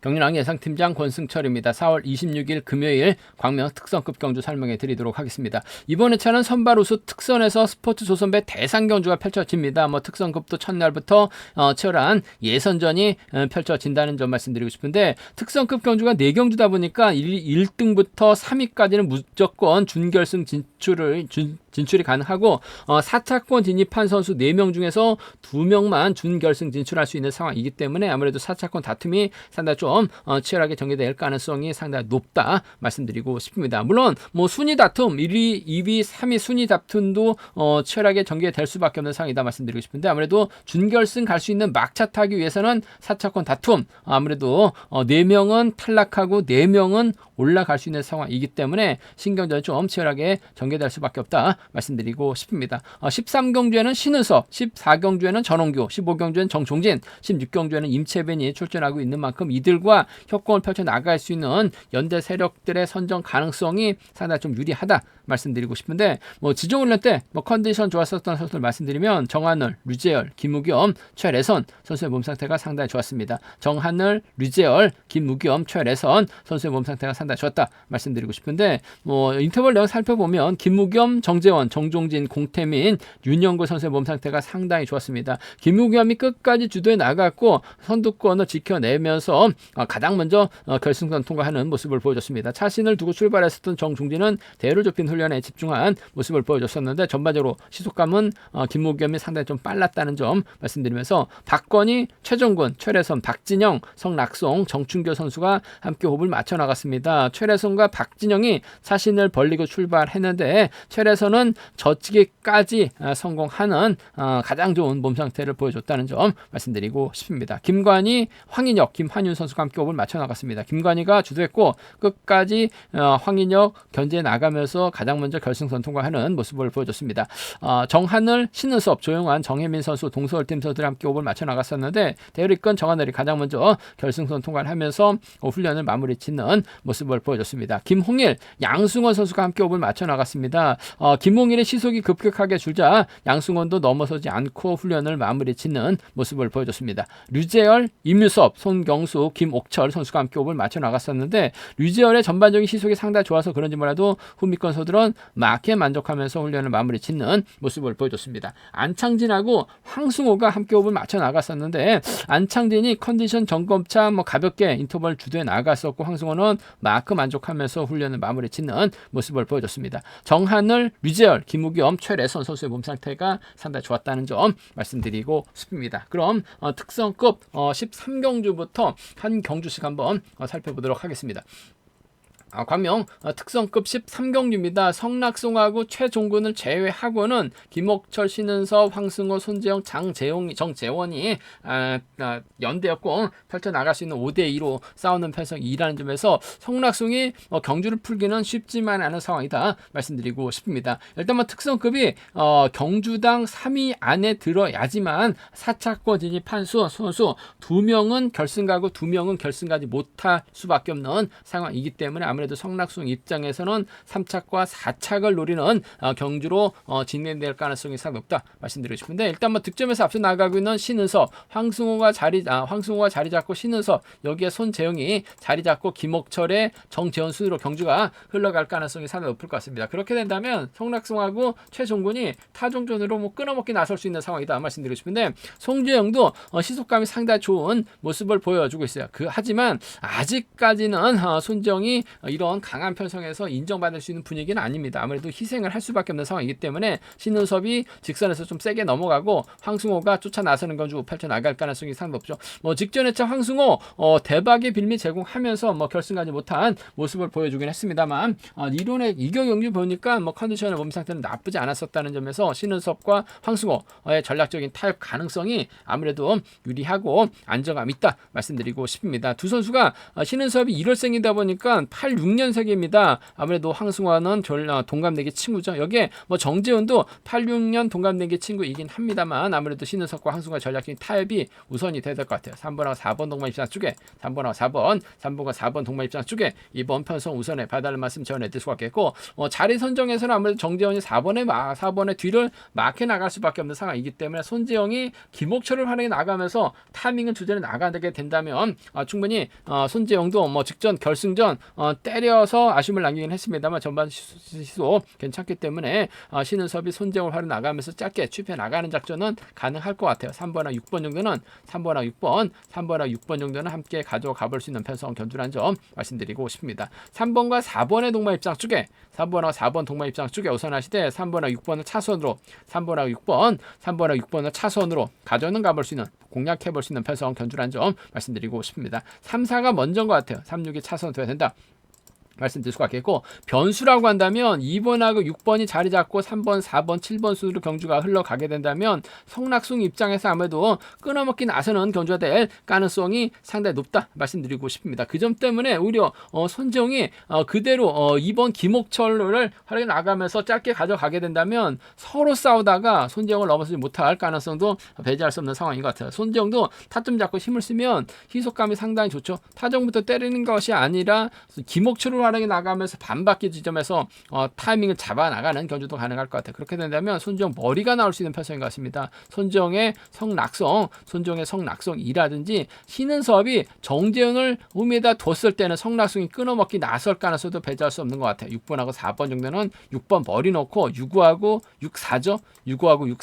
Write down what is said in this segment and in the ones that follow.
경륜왕 예상팀장 권승철입니다. 4월 26일 금요일 광명 특선급 경주 설명해 드리도록 하겠습니다. 이번 회차는 선발 우수 특선에서 스포츠 조선배 대상 경주가 펼쳐집니다. 특선급도 첫날부터 치열한 예선전이 펼쳐진다는 점 말씀드리고 싶은데, 특선급 경주가 4경주다 보니까 1등부터 3위까지는 무조건 준결승 진출이 가능하고 4차권 진입한 선수 4명 중에서 2명만 준결승 진출할 수 있는 상황이기 때문에 아무래도 4차권 다툼이 상당히 좀 치열하게 전개될 가능성이 상당히 높다 말씀드리고 싶습니다. 물론 순위 다툼 1위, 2위, 3위 순위 다툼도 치열하게 전개될 수밖에 없는 상황이다 말씀드리고 싶은데, 아무래도 준결승 갈 수 있는 막차 타기 위해서는 4차권 다툼, 아무래도 4명은 탈락하고 4명은 올라갈 수 있는 상황이기 때문에 신경전이 좀 치열하게 전개될 수밖에 없다 말씀드리고 싶습니다. 13경주에는 신은섭, 14경주에는 전홍규, 15경주에는 정종진, 16경주에는 임채벤이 출전하고 있는 만큼 이들과 협공을 펼쳐 나갈 수 있는 연대 세력들의 선정 가능성이 상당히 좀 유리하다 말씀드리고 싶은데, 지정훈련 때 컨디션 좋았었던 선수들 말씀드리면 정하늘, 류재열, 김우겸, 최래선 선수의 몸 상태가 상당히 좋았습니다. 정하늘, 류재열, 김우겸, 최래선 선수의 몸 상태가 상당히 좋았다 말씀드리고 싶은데, 인터벌 내용 살펴보면 김우겸, 정재원, 정종진, 공태민, 윤영구 선수의 몸 상태가 상당히 좋았습니다. 김우겸이 끝까지 주도해 나갔고 선두권을 지켜내면서 가장 먼저 결승선 통과하는 모습을 보여줬습니다. 자신을 두고 출발했었던 정종진은 대를 좁힌 훈련에 집중한 모습을 보여줬었는데, 전반적으로 시속감은 김우겸이 상당히 좀 빨랐다는 점 말씀드리면서, 박건희, 최종근, 최래선, 박진영, 성낙송, 정춘교 선수가 함께 호흡을 맞춰 나갔습니다. 최래선과 박진영이 자신을 벌리고 출발했는데, 최래선은 젖히기까지 성공하는 가장 좋은 몸 상태를 보여줬다는 점 말씀드리고 싶습니다. 김관희, 황인혁, 김한윤 선수가 함께 호흡을 맞춰 나갔습니다. 김관희가 주도했고 끝까지 황인혁 견제해 나가면서 가장 먼저 결승선 통과하는 모습을 보여줬습니다. 정하늘, 신은섭, 조용환, 정혜민 선수, 동서울팀 선수들이 함께 호흡을 맞춰 나갔었는데, 대리권 정하늘이 가장 먼저 결승선 통과를 하면서 훈련을 마무리 짓는 모습을 보여줬습니다. 김홍일, 양승원 선수가 함께 호흡을 맞춰 나갔습니다. 김홍일의 시속이 급격하게 줄자 양승원도 넘어서지 않고 훈련을 마무리 짓는 모습을 보여줬습니다. 류재열, 임유섭, 손경수, 김옥철 선수가 함께 호흡을 맞춰 나갔었는데, 류재열의 전반적인 시속이 상당히 좋아서 그런지 몰라도 후미권 선수들은 막게 만족하면서 훈련을 마무리 짓는 모습을 보여줬습니다. 안창진하고 황승호가 함께 호흡을 맞춰 나갔었는데, 안창진이 컨디션 점검차 가볍게 인터벌 주도해 나갔었고, 황승호는 마크 만족하면서 훈련을 마무리 짓는 모습을 보여줬습니다. 정하늘, 류재열, 김우겸, 최래선 선수의 몸 상태가 상당히 좋았다는 점 말씀드리고 싶습니다. 그럼 특선급 13경주부터 한 경주씩 한번 살펴보도록 하겠습니다. 광명 특선급 13경주입니다. 성낙송하고 최종근을 제외하고는 김옥철, 신은섭, 황승호, 손재영, 정재원이 연대역공 펼쳐나갈 수 있는 5대2로 싸우는 편성이라는 점에서 성낙송이 경주를 풀기는 쉽지만 않은 상황이다 말씀드리고 싶습니다. 일단 특선급이 경주당 3위 안에 들어야지만 4차권 진입한 선수 2명은 결승 가고 2명은 결승 가지 못할 수밖에 없는 상황이기 때문에, 아무래도 성낙송 입장에서는 3착과 4착을 노리는 경주로 진행될 가능성이 상당히 높다 말씀드리고 싶은데, 일단 득점에서 앞서 나가고 있는 신은섭, 황승호가 자리 잡고 신은섭, 여기에 손재영이 자리 잡고 김옥철의 정재원 순으로 경주가 흘러갈 가능성이 상당히 높을 것 같습니다. 그렇게 된다면 성낙송하고 최종근이 타종전으로 끊어먹기 나설 수 있는 상황이다 말씀드리고 싶은데, 송재영도 시속감이 상당히 좋은 모습을 보여주고 있어요. 하지만 아직까지는 손재영이 이런 강한 편성에서 인정받을 수 있는 분위기는 아닙니다. 아무래도 희생을 할 수밖에 없는 상황이기 때문에 신은섭이 직선에서 좀 세게 넘어가고 황승호가 쫓아 나서는 경주 펼쳐나갈 가능성이 상당히 높죠. 직전 회차 황승호 대박의 빌미 제공하면서 결승하지 못한 모습을 보여주긴 했습니다만, 이론의 이경 경주 보니까 컨디션의 몸 상태는 나쁘지 않았었다는 점에서 신은섭과 황승호의 전략적인 타협 가능성이 아무래도 유리하고 안정감 있다 말씀드리고 싶습니다. 두 선수가 신은섭이 1월생이다 보니까 8, 86년생입니다. 아무래도 황승환은 동갑내기 친구죠. 여기에 뭐 정재훈도 86년 동갑내기 친구이긴 합니다만 아무래도 신은석과 황승환 전략적인 타협이 우선이 돼야 될 것 같아요. 3번하고 4번 동반 입장 쪽에 3번하고 3번과 4번 동반 입장 쪽에 이번 편성 우선에 봐달라는 말씀 전해드릴 수가 있겠고 자리 선정에서는 아무래도 정재훈이 4번의 뒤를 막혀 나갈 수밖에 없는 상황이기 때문에 손재영이 김옥철을 활용해 나가면서 타이밍은 주전에 나가게 된다면 충분히 손재영도 뭐 직전 결승전 때려서 아쉬움을 남기긴 했습니다만 전반 시도 괜찮기 때문에 신은섭이 손재영을 활용 나가면서 짧게 취입해 나가는 작전은 가능할 것 같아요. 3번하고 6번 정도는 3번하고 6번 정도는 함께 가져가 볼 수 있는 편성 견주란 점 말씀드리고 싶습니다. 3번과 4번의 동반 입장 쪽에 3번하고 4번 동반 입장 쪽에 우선하시되 3번하고 6번을 차선으로 3번하고 6번을 차선으로 가져는 가볼 수 있는 공략해 볼 수 있는 편성 견주란 점 말씀드리고 싶습니다. 3, 4가 먼저인 것 같아요. 3, 6이 차선으로 돼야 된다. 말씀드릴 수가 있겠고 변수라고 한다면 2번하고 6번이 자리 잡고 3번, 4번, 7번 순으로 경주가 흘러가게 된다면 성낙승 입장에서 아무래도 끊어먹기 나서는 경주가 될 가능성이 상당히 높다 말씀드리고 싶습니다. 그 점 때문에 오히려 손재영이 그대로 2번 김옥철을 활용해 나가면서 짧게 가져가게 된다면 서로 싸우다가 손재영을 넘어서지 못할 가능성도 배제할 수 없는 상황인 것 같아요. 손재영도 타점 잡고 힘을 쓰면 희속감이 상당히 좋죠. 타점부터 때리는 것이 아니라 김옥철을 활용해 나가면서 반바퀴 지점에서 타이밍을 잡아 나가는 견주도 가능할 것 같아요. 그렇게 된다면 손재영 머리가 나올 수 있는 편성인 것 같습니다. 손재영의 성낙성이라든지 신은섭이 정재훈을 홈에다 뒀을 때는 성낙성이 끊어먹기 나설 가능성도 배제할 수 없는 것 같아요. 6번하고 4번 정도는 6번 머리 놓고 6호하고 6사죠. 6호하고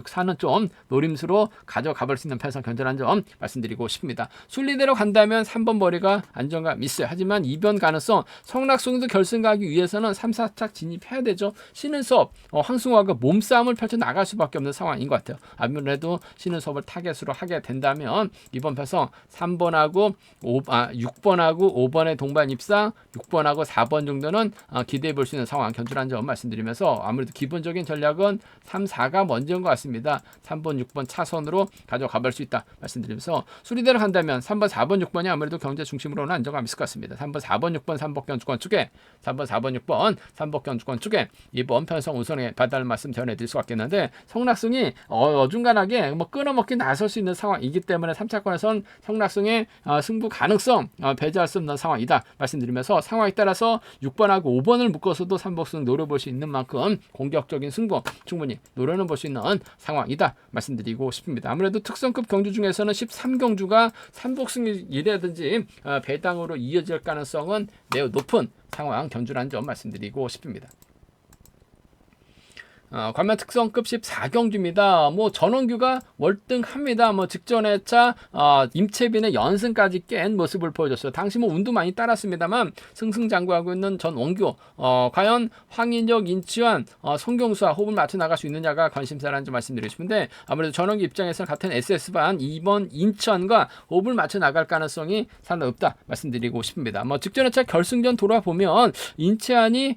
6사는 좀 노림수로 가져가 볼 수 있는 편성 견제라는 점 말씀드리고 싶습니다. 순리대로 간다면 3번 머리가 안정감 있어요. 하지만 2번 가능성 성낙승도 결승 가기 위해서는 3, 4착 진입해야 되죠. 신은섭, 황승화가 몸싸움을 펼쳐 나갈 수밖에 없는 상황인 것 같아요. 아무래도 신은섭을 타겟으로 하게 된다면 이번 편성 6번하고 5번의 동반 입상 6번하고 4번 정도는 기대해 볼 수 있는 상황 견주라는 점 말씀드리면서 아무래도 기본적인 전략은 3, 4가 먼저인 것 같습니다. 3번, 6번 차선으로 가져가 볼 수 있다 말씀드리면서 수리대로 간다면 3번, 4번, 6번이 아무래도 경제 중심으로는 안정감 있을 것 같습니다. 3번, 4번, 6번, 3복경 주권 쪽에 3번, 4번, 6번, 3복경 주권 쪽에 이번 편성 우선에 봐달라는 말씀 전해드릴 수 있겠는데 성낙승이 어중간하게 끊어먹기 나설 수 있는 상황이기 때문에 3차권에선 성낙승의 승부 가능성 배제할 수 없는 상황이다 말씀드리면서 상황에 따라서 6번하고 5번을 묶어서도 3복승 노려볼 수 있는 만큼 공격적인 승부 충분히 노려는 볼 수 있는 상황이다 말씀드리고 싶습니다. 아무래도 특성급 경주 중에서는 13경주가 3복승이라든지 배당으로 이어질 가능성은 매우 높은 상황 견주라는 점 말씀드리고 싶습니다. 관면 특성급 14경주입니다. 뭐 전원규가 월등합니다. 뭐 직전에 차 임채빈의 연승까지 깬 모습을 보여줬어요. 당시 뭐 운도 많이 따랐습니다만 승승장구하고 있는 전원규 과연 황인혁, 인치환, 송경수와 호흡을 맞춰 나갈 수 있느냐가 관심사라는 점 말씀드리고 싶은데 아무래도 전원규 입장에서는 같은 SS반 2번 인천과 호흡을 맞춰 나갈 가능성이 상당히 높다 말씀드리고 싶습니다. 뭐 직전에 차 결승전 돌아보면 인치환이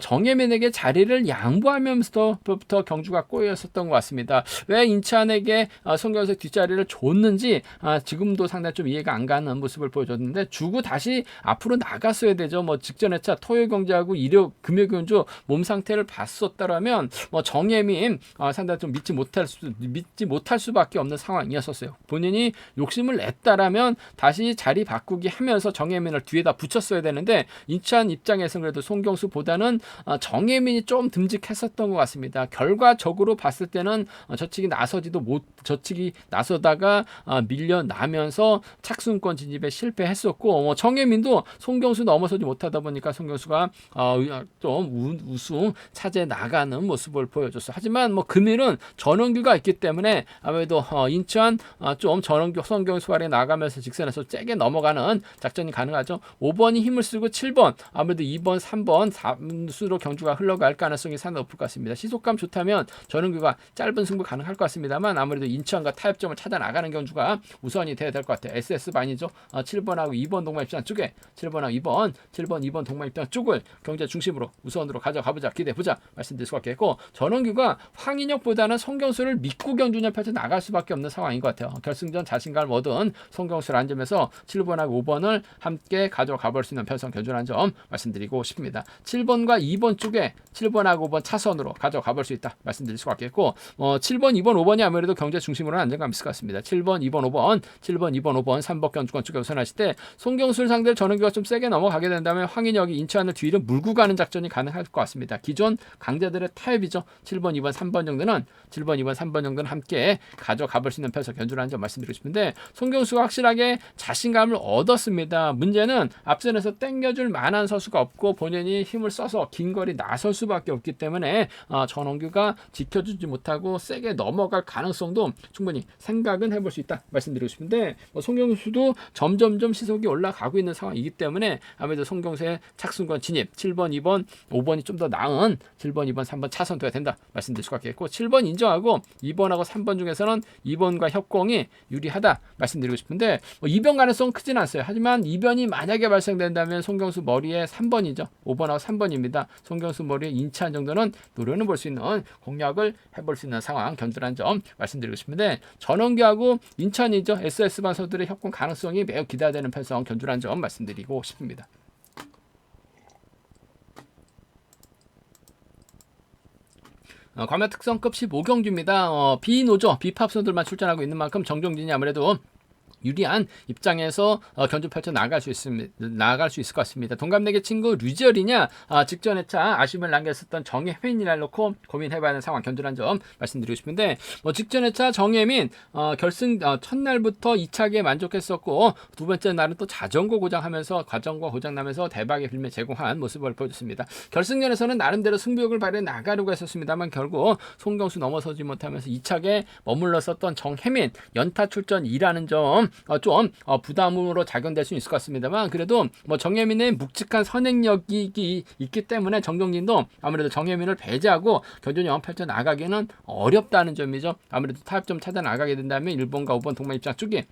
정예민에게 자리를 양보하면서 부터 경주가 꼬였었던 것 같습니다. 왜 인천에게 송경수 뒷자리를 줬는지 지금도 상당히 좀 이해가 안 가는 모습을 보여줬는데 주고 다시 앞으로 나갔어야 되죠. 뭐 직전에 차 토요일 경주하고 일요 금요일 경주 몸 상태를 봤었다라면 뭐 정예민 상당히 좀 믿지 못할 수밖에 없는 상황이었었어요. 본인이 욕심을 냈다라면 다시 자리 바꾸기 하면서 정예민을 뒤에다 붙였어야 되는데 인천 입장에서는 그래도 송경수보다는 정예민이 좀 듬직했었던 것 같습니다. 결과적으로 봤을 때는 저측이 나서다가 밀려나면서 착순권 진입에 실패했었고 정혜민도 송경수 넘어서지 못하다 보니까 송경수가 좀 우승 차지해 나가는 모습을 보여줬어요. 하지만 뭐 금일은 전원규가 있기 때문에 아무래도 인천 좀 전원규 송경수 아래 나가면서 직선에서 째게 넘어가는 작전이 가능하죠. 5번이 힘을 쓰고 7번 아무래도 2번, 3번 3수로 경주가 흘러갈 가능성이 상당히 높을 것 같습니다. 시속감 좋다면 전원규가 짧은 승부 가능할 것 같습니다만 아무래도 인천과 타협점을 찾아 나가는 경주가 우선이 돼야 될 것 같아요. SS반이죠. 7번하고 2번 동반 입장 쪽에 7번하고 2번 동반 입장 쪽을 경제 중심으로 우선으로 가져가보자, 기대해보자 말씀드릴 수가 있겠고, 전원규가 황인혁보다는 송경수를 믿고 경주냐 펼쳐 나갈 수밖에 없는 상황인 것 같아요. 결승전 자신감을 얻은 송경수를 한 점에서 7번하고 5번을 함께 가져가볼 수 있는 편성 견주라는 점 말씀드리고 싶습니다. 7번과 2번 쪽에 7번하고 5번 차선으로 가져가볼 수 있다 말씀드릴 수가 있겠고, 7번, 2번, 5번이 아무래도 경제 중심으로는 안정감 있을 것 같습니다. 7번, 2번, 5번, 7번, 2번, 5번 3번 견주권 쪽에 우선하실 때 송경수를 상대로 전원규가 좀 세게 넘어가게 된다면 황인혁이 인천을 뒤로 물고 가는 작전이 가능할 것 같습니다. 기존 강자들의 타협이죠. 7번, 2번, 3번 정도는 7번, 2번, 3번 정도는 함께 가져가볼 수 있는 편에서 견주라는 점 말씀드리고 싶은데, 송경수가 확실하게 자신감을 얻었습니다. 문제는 앞선에서 땡겨줄 만한 선수가 없고 본인이 힘을 써서 긴 거리 나설 수밖에 없기 때문에 전원규가 지켜주지 못하고 세게 넘어갈 가능성도 충분히 생각은 해볼 수 있다 말씀드리고 싶은데, 송경수도 점점점 시속이 올라가고 있는 상황이기 때문에 아무래도 송경수의 착순권 진입 7번, 2번, 5번이 좀 더 나은 7번, 2번, 3번 차선 돼야 된다 말씀드릴 수가 있겠고, 7번 인정하고 2번하고 3번 중에서는 2번과 협공이 유리하다 말씀드리고 싶은데, 이변 가능성 크진 않아요. 하지만 이변이 만약에 발생된다면 송경수 머리에 3번이죠. 5번하고 3번입니다. 송경수 머리에 인천 정도는 노려는 볼 수 있는 공략을 해볼 수 있는 상황 견주라는 점 말씀드리고 싶은데, 전원규하고 인천이죠. SS반 선수들의 협공 가능성이 매우 기대되는 편성 견주라는 점 말씀드리고 싶습니다. 과메 특성급 15경주입니다. 비노조, 비팝선들만 출전하고 있는 만큼 정종진이 아무래도 유리한 입장에서 견주 펼쳐 나갈 수 있을 것 같습니다. 동갑내기 친구 류지열이냐, 직전 회차 아쉬움을 남겼었던 정혜민이라 놓고 고민해봐야 하는 상황 견주란 점 말씀드리고 싶은데, 직전 회차 정혜민 결승 첫날부터 2차기에 만족했었고 두 번째 날은 또 자전거 고장하면서 과정과 고장나면서 대박의 빌미 제공한 모습을 보여줬습니다. 결승전에서는 나름대로 승부욕을 발휘해 나가려고 했었습니다만 결국 송경수 넘어서지 못하면서 2차기에 머물렀었던 정혜민 연타 출전이라는 점 좀 부담으로 작용될 수 있을 것 같습니다만, 그래도 정혜민의 묵직한 선행력이 있기 때문에 정종진도 아무래도 정혜민을 배제하고 견주력 펼쳐 나가기는 어렵다는 점이죠. 아무래도 타협점 찾아 나가게 된다면 1번과 5번 동반 입장 쪽이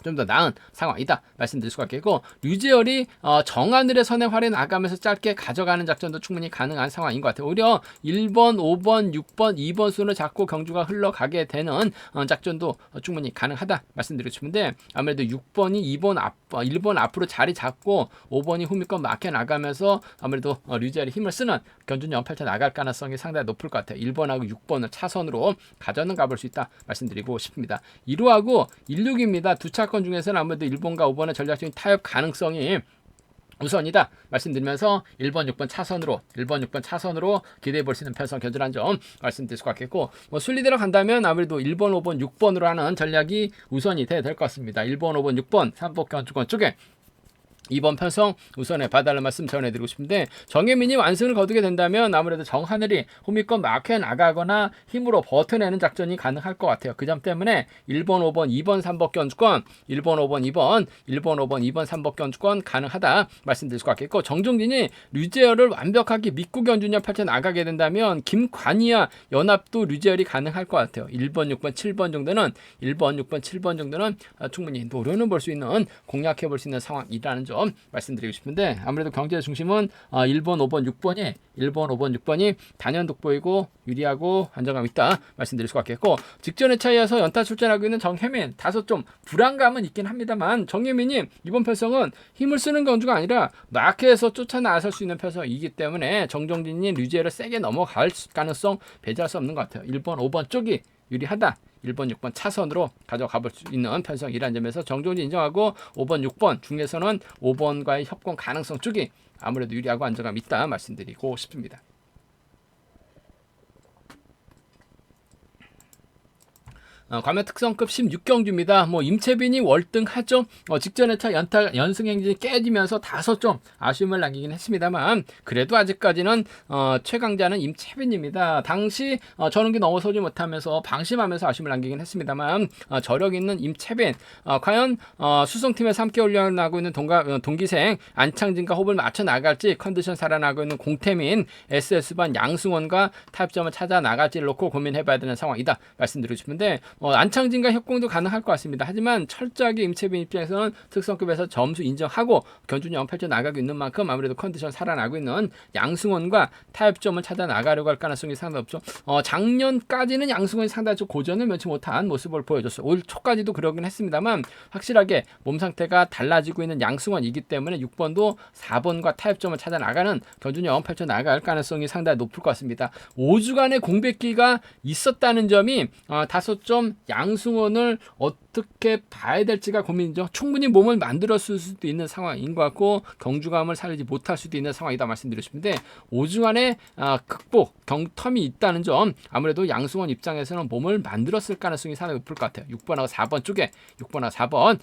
좀 더 나은 상황이다 말씀드릴 수가 있겠고, 류재열이 정하늘의 선에 활에 나가면서 짧게 가져가는 작전도 충분히 가능한 상황인 것 같아요. 오히려 1번, 5번, 6번, 2번 순을 잡고 경주가 흘러가게 되는 작전도 충분히 가능하다 말씀드리고 싶은데, 아무래도 6번이 1번 앞으로 자리 잡고 5번이 후미권 막혀 나가면서 아무래도 류재열이 힘을 쓰는 견주력 펼쳐 나갈 가능성이 상당히 높을 것 같아요. 1번하고 6번을 차선으로 가져는 가볼 수 있다 말씀드리고 싶습니다. 1호하고 16입니다. 두 차권 중에서는 아무래도 1번과 5번의 전략적인 타협 가능성이 우선이다 말씀드리면서 1번, 6번 차선으로 기대해 볼 수 있는 편성 견주란 점 말씀드릴 것 같겠고, 순리대로 간다면 아무래도 1번, 5번, 6번으로 하는 전략이 우선이 돼야 될 것 같습니다. 1번, 5번, 6번 3번 견주권 쪽에 2번 편성 우선에 봐달라는 말씀 전해드리고 싶은데, 정혜민이 완승을 거두게 된다면 아무래도 정하늘이 호미권 막혀 나가거나 힘으로 버텨내는 작전이 가능할 것 같아요. 그 점 때문에 1번, 5번, 2번, 3번 견주권 1번, 5번, 2번 2번, 3번 견주권 가능하다 말씀드릴 것 같겠고, 정종진이 류재열을 완벽하게 믿고 견주력 펼쳐 나가게 된다면 김관이와 연합도 류재열이 가능할 것 같아요. 1번, 6번, 7번 정도는 1번, 6번, 7번 정도는 충분히 노려는 볼 수 있는 공략해 볼 수 있는 상황이라는 점 말씀드리고 싶은데, 아무래도 경제의 중심은 1번, 5번, 6번이 단연 돋보이고 유리하고 안정감 있다 말씀드릴 수 같겠고, 직전의 차이에서 연타 출전하고 있는 정혜민 다소 좀 불안감은 있긴 합니다만, 정혜민이 이번 편성은 힘을 쓰는 경주가 아니라 마크에서 쫓아 나설 수 있는 편성이기 때문에 정종진이 류재열을 세게 넘어갈 가능성 배제할 수 없는 것 같아요. 1번, 5번 쪽이 유리하다. 1번, 6번 차선으로 가져가 볼 수 있는 편성이라는 점에서 정종진 인정하고, 5번, 6번 중에서는 5번과의 협공 가능성 쪽이 아무래도 유리하고 안정감 있다 말씀드리고 싶습니다. 과면 특성급 16경주입니다. 뭐 임채빈이 월등하죠. 직전 회차 연승 행진이 깨지면서 5점 아쉬움을 남기긴 했습니다만 그래도 아직까지는 최강자는 임채빈입니다. 당시 전운기 넘어서지 못하면서 방심하면서 아쉬움을 남기긴 했습니다만 저력 있는 임채빈 과연 수성팀에서 함께 훈련하고 있는 동기생 안창진과 호흡을 맞춰 나갈지 컨디션 살아나고 있는 공태민 SS반 양승원과 타협점을 찾아 나갈지를 놓고 고민해봐야 되는 상황이다 말씀드리고 싶은데 안창진과 협공도 가능할 것 같습니다. 하지만 철저하게 임채빈 입장에서는 특성급에서 점수 인정하고 견준영 펼쳐 나가고 있는 만큼 아무래도 컨디션 살아나고 있는 양승원과 타협점을 찾아 나가려고 할 가능성이 상당히 높죠. 작년까지는 양승원이 상당히 좀 고전을 면치 못한 모습을 보여줬어요. 올 초까지도 그러긴 했습니다만 확실하게 몸 상태가 달라지고 있는 양승원이기 때문에 6번도 4번과 타협점을 찾아 나가는 견준영 펼쳐 나갈 가능성이 상당히 높을 것 같습니다. 5주간의 공백기가 있었다는 점이 5점 양승원을 어떻게 봐야 될지가 고민이죠. 충분히 몸을 만들었을 수도 있는 상황인 것 같고 경주감을 살리지 못할 수도 있는 상황이다 말씀드리고 싶은데 5주간의 극복 텀이 있다는 점 아무래도 양승원 입장에서는 몸을 만들었을 가능성이 상당히 높을 것 같아요. 6번하고 4번 쪽에 6번하고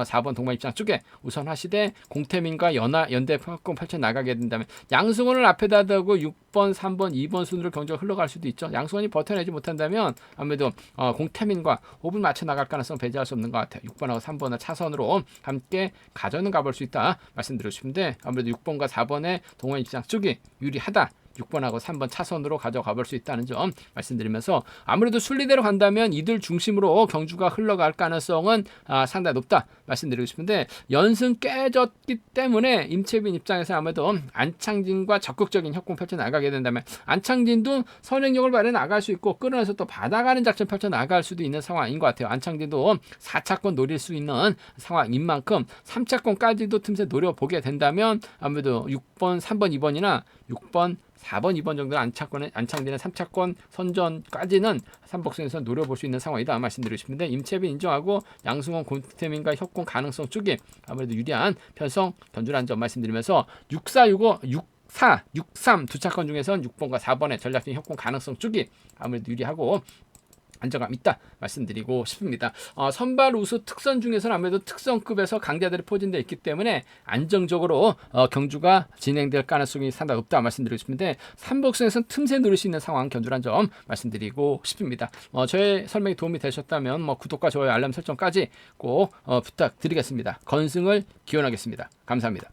4번 동반 입장 쪽에 우선 하시되 공태민과 연대 협공 펼쳐 나가게 된다면 양승원을 앞에다 두고 6번, 3번, 2번 순으로 경주가 흘러갈 수도 있죠. 양승원이 버텨내지 못한다면 아무래도 공태민과 호흡을 맞춰 나갈 가능성 배제할 수 없는 것 같아요. 6번하고 3번을 차선으로 함께 가져는 가볼 수 있다 말씀드리고 싶은데 아무래도 6번과 4번의 동원 입장 쪽이 유리하다. 6번하고 3번 차선으로 가져가 볼 수 있다는 점 말씀드리면서 아무래도 순리대로 간다면 이들 중심으로 경주가 흘러갈 가능성은 상당히 높다 말씀드리고 싶은데 연승 깨졌기 때문에 임채빈 입장에서 아무래도 안창진과 적극적인 협공 펼쳐 나가게 된다면 안창진도 선행력을 발휘해 나갈 수 있고 끌어내서 또 받아가는 작전 펼쳐 나갈 수도 있는 상황인 것 같아요. 안창진도 4차권 노릴 수 있는 상황인 만큼 3차권까지도 틈새 노려보게 된다면 아무래도 6번, 3번, 2번이나 6번, 4번, 2번 정도는 안창진의 3차권 선전까지는 삼복승에서 노려볼 수 있는 상황이다 말씀드리고 싶은데 임채빈 인정하고 양승원 공태민과 협공 가능성 쪽이 아무래도 유리한 편성 견주라는 점 말씀드리면서 64, 65, 64, 63 두 차권 중에서는 6번과 4번의 전략적인 협공 가능성 쪽이 아무래도 유리하고 안정감 있다 말씀드리고 싶습니다. 선발 우수 특선 중에서는 아무래도 특선급에서 강자들이 포진되어 있기 때문에 안정적으로 경주가 진행될 가능성이 상당히 높다 말씀드리고 싶은데 삼복승에서는 틈새 누릴 수 있는 상황 견주란 점 말씀드리고 싶습니다. 저의 설명이 도움이 되셨다면 구독과 좋아요 알람 설정까지 꼭 부탁드리겠습니다. 건승을 기원하겠습니다. 감사합니다.